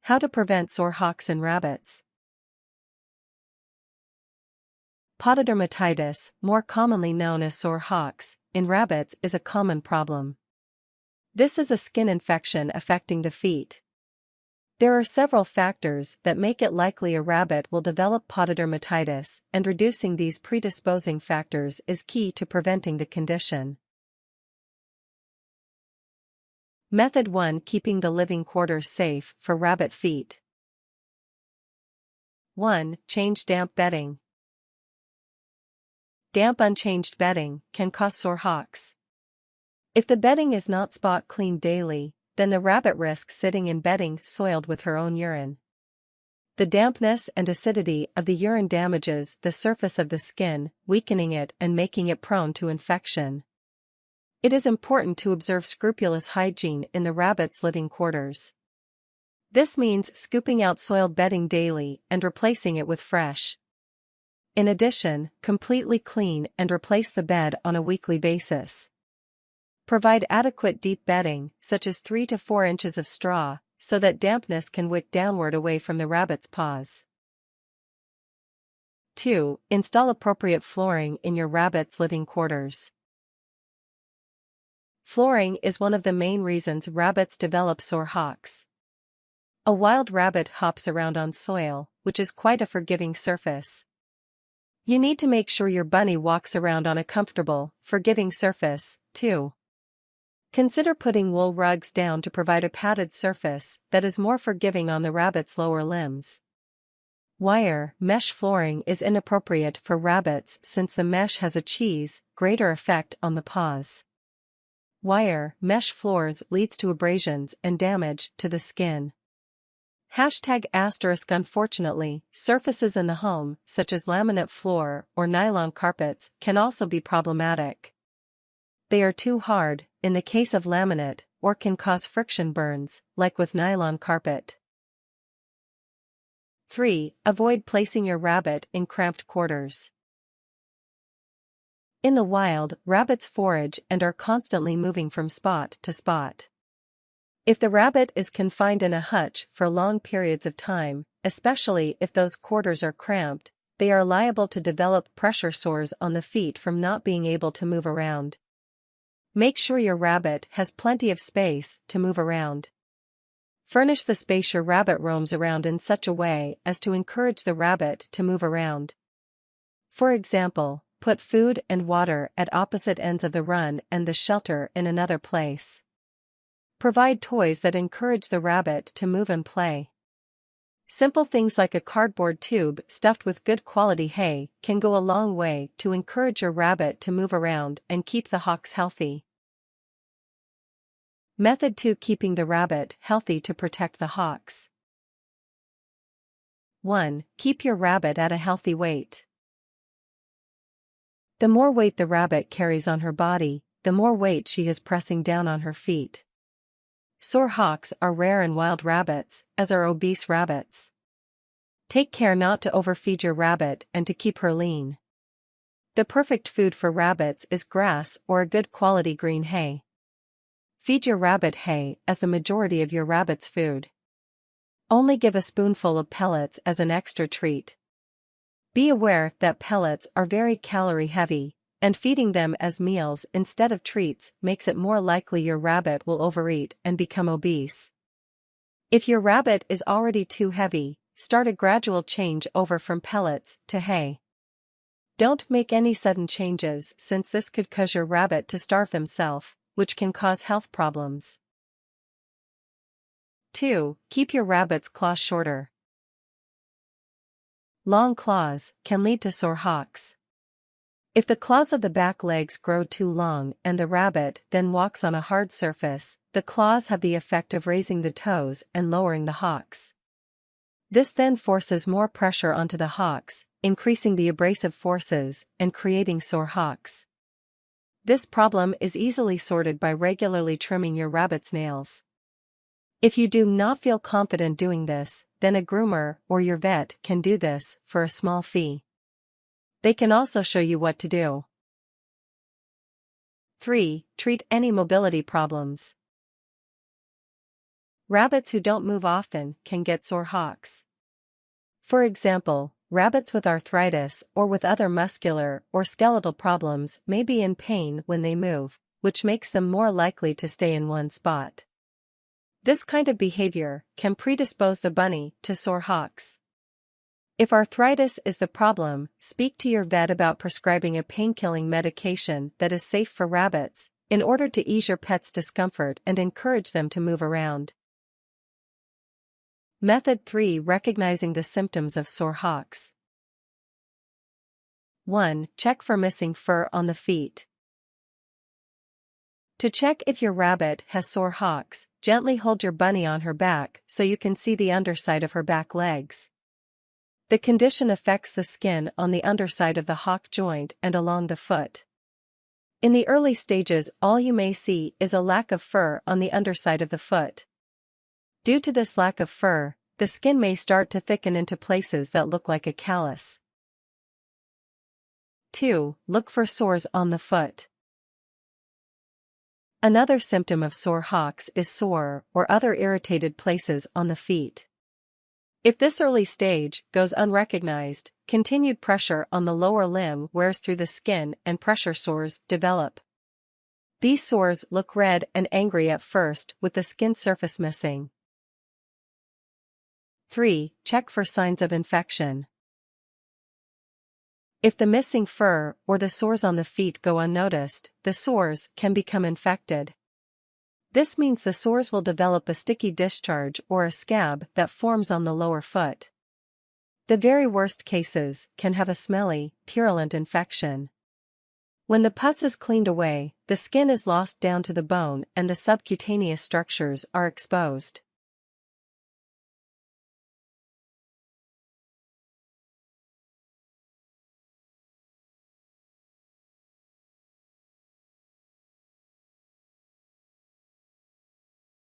How to prevent sore hocks in rabbits. Pododermatitis, more commonly known as sore hocks, in rabbits is a common problem. This is a skin infection affecting the feet. There are several factors that make it likely a rabbit will develop pododermatitis, and reducing these predisposing factors is key to preventing the condition. Method 1: Keeping the living quarters safe for rabbit feet. 1. Change damp bedding. Damp unchanged bedding can cause sore hocks. If the bedding is not spot cleaned daily, then the rabbit risks sitting in bedding soiled with her own urine. The dampness and acidity of the urine damages the surface of the skin, weakening it and making it prone to infection. It is important to observe scrupulous hygiene in the rabbit's living quarters. This means scooping out soiled bedding daily and replacing it with fresh. In addition, completely clean and replace the bed on a weekly basis. Provide adequate deep bedding, such as 3 to 4 inches of straw, so that dampness can wick downward away from the rabbit's paws. 2. Install appropriate flooring in your rabbit's living quarters. Flooring is one of the main reasons rabbits develop sore hocks. A wild rabbit hops around on soil, which is quite a forgiving surface. You need to make sure your bunny walks around on a comfortable, forgiving surface, too. Consider putting wool rugs down to provide a padded surface that is more forgiving on the rabbit's lower limbs. Wire mesh flooring is inappropriate for rabbits since the mesh has a greater effect on the paws. Wire mesh floors leads to abrasions and damage to the skin. ***Unfortunately, surfaces in the home, such as laminate floor or nylon carpets, can also be problematic. They are too hard, in the case of laminate, or can cause friction burns, like with nylon carpet. 3. Avoid placing your rabbit in cramped quarters. In the wild, rabbits forage and are constantly moving from spot to spot. If the rabbit is confined in a hutch for long periods of time, especially if those quarters are cramped, they are liable to develop pressure sores on the feet from not being able to move around. Make sure your rabbit has plenty of space to move around. Furnish the space your rabbit roams around in such a way as to encourage the rabbit to move around. For example, put food and water at opposite ends of the run and the shelter in another place. Provide toys that encourage the rabbit to move and play. Simple things like a cardboard tube stuffed with good quality hay can go a long way to encourage your rabbit to move around and keep the hocks healthy. Method 2: Keeping the rabbit healthy to protect the hocks. 1. Keep your rabbit at a healthy weight. The more weight the rabbit carries on her body, the more weight she is pressing down on her feet. Sore hocks are rare in wild rabbits, as are obese rabbits. Take care not to overfeed your rabbit and to keep her lean. The perfect food for rabbits is grass or a good quality green hay. Feed your rabbit hay as the majority of your rabbit's food. Only give a spoonful of pellets as an extra treat. Be aware that pellets are very calorie heavy, and feeding them as meals instead of treats makes it more likely your rabbit will overeat and become obese. If your rabbit is already too heavy, start a gradual change over from pellets to hay. Don't make any sudden changes since this could cause your rabbit to starve themselves, which can cause health problems. 2. Keep your rabbit's claws shorter. Long claws can lead to sore hocks. If the claws of the back legs grow too long and the rabbit then walks on a hard surface, the claws have the effect of raising the toes and lowering the hocks. This then forces more pressure onto the hocks, increasing the abrasive forces and creating sore hocks. This problem is easily sorted by regularly trimming your rabbit's nails. If you do not feel confident doing this, then a groomer or your vet can do this for a small fee. They can also show you what to do. 3. Treat any mobility problems. Rabbits who don't move often can get sore hocks. For example, rabbits with arthritis or with other muscular or skeletal problems may be in pain when they move, which makes them more likely to stay in one spot. This kind of behavior can predispose the bunny to sore hocks. If arthritis is the problem, speak to your vet about prescribing a pain-killing medication that is safe for rabbits, in order to ease your pet's discomfort and encourage them to move around. Method 3. Recognizing the symptoms of sore hocks. 1. Check for missing fur on the feet. To check if your rabbit has sore hocks, gently hold your bunny on her back so you can see the underside of her back legs. The condition affects the skin on the underside of the hock joint and along the foot. In the early stages, all you may see is a lack of fur on the underside of the foot. Due to this lack of fur, the skin may start to thicken into places that look like a callus. 2. Look for sores on the foot. Another symptom of sore hocks is sore or other irritated places on the feet. If this early stage goes unrecognized, continued pressure on the lower limb wears through the skin and pressure sores develop. These sores look red and angry at first, with the skin surface missing. 3. Check for signs of infection. If the missing fur or the sores on the feet go unnoticed, the sores can become infected. This means the sores will develop a sticky discharge or a scab that forms on the lower foot. The very worst cases can have a smelly, purulent infection. When the pus is cleaned away, the skin is lost down to the bone and the subcutaneous structures are exposed.